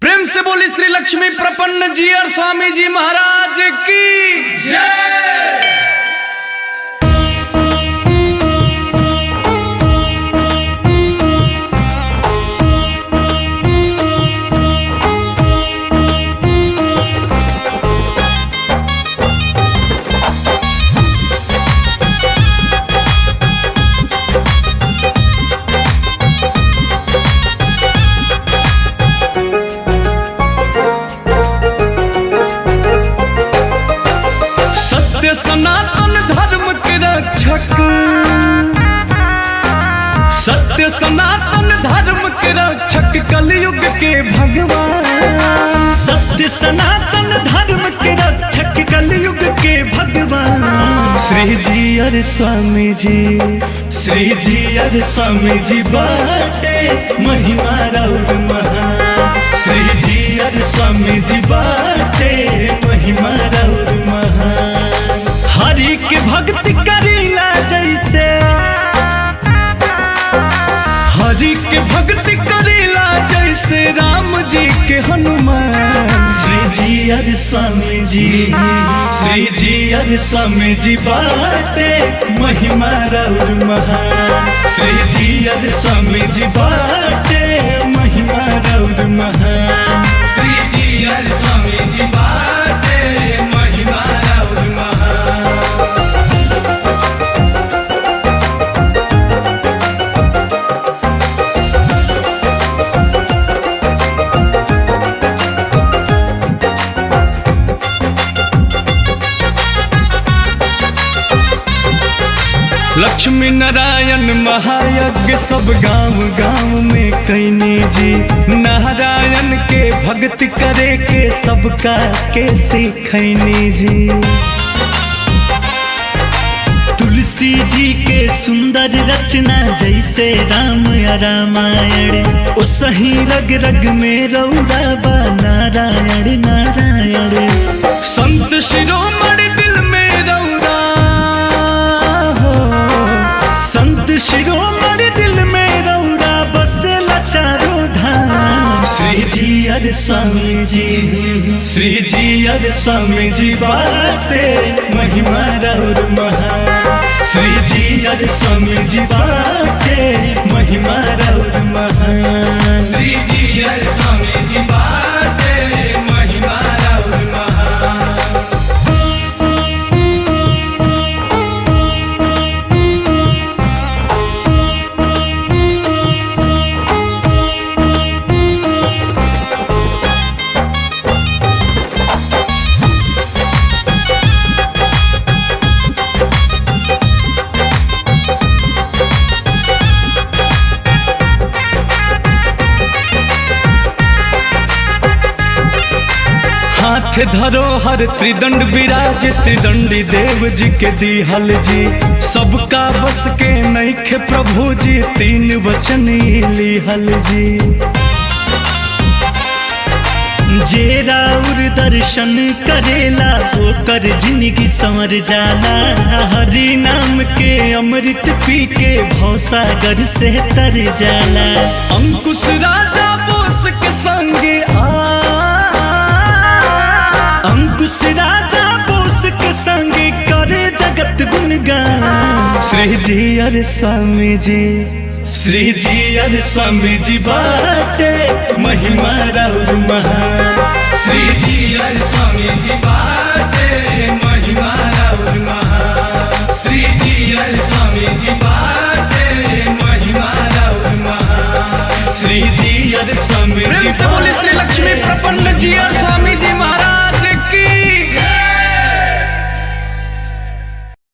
प्रेम से बोली श्री लक्ष्मी प्रपन्न जी और स्वामी जी महाराज की जय। सनातन धर्म के रक्षक, सत्य सनातन धर्म के रक्षक, कलयुग के भगवान। सत्य सनातन धर्म के रक्षक, कलयुग के भगवान। श्री जी अरे स्वामी जी, श्री जी अरे स्वामी जी बाटे महिमा राउर महान। श्री जी अरे स्वामी जी बाटे महिमा राउर महान। हरि के भक्ति करीला जैसे, हरि के भक्ति करीला जैसे राम जी के हनुमान। श्री जी अरे स्वामी जी, श्री जी अरे स्वामी जी बाटे महिमा राउर महान। श्री जी अरे स्वामी जी बाटे महिमा राउर महान। श्री जी अरे स्वामी जी बाटे महिमा राउर महान। लक्ष्मी नारायण महायज्ञ सब गांव गांव में कैनी जी। नारायण के भक्ति करे के सबका के सिखैनी जी। तुलसी जी के सुंदर रचना जैसे राम या रामायण, ओ सही रग रग में रौरा बा नारायण नारायण। संत शिरोमणि दिल में रौरा, संत शिरोमणि दिल में रौरा बसेला चारों धाम। श्री जी अरे स्वामी जी, श्री जी अरे स्वामी जी बाटे महिमा राउर महान। श्री जी अरे स्वामी जी बाटे महिमा राउर महान। श्री जी अरे स्वामी जी बाटे महिमा राउर महान। हाथ धरो हर त्रिदंड विराज, त्रिदंडी देव जी के दिहल जी। सबका बस के नैखे प्रभु जी, तीन वचन लिहल जी। जे राउर दर्शन करेला होकर जिंदगी संवर जाला। हरि नाम के अमृत पी के भवसागर से तर जाला। अंकुश राजा बोस के संगे अंकुश राजा बोस के संगे करे जगत गुणगान। श्री जी अरे स्वामी जी, श्री जी अरे स्वामी जी बाटे महिमा राउर महान।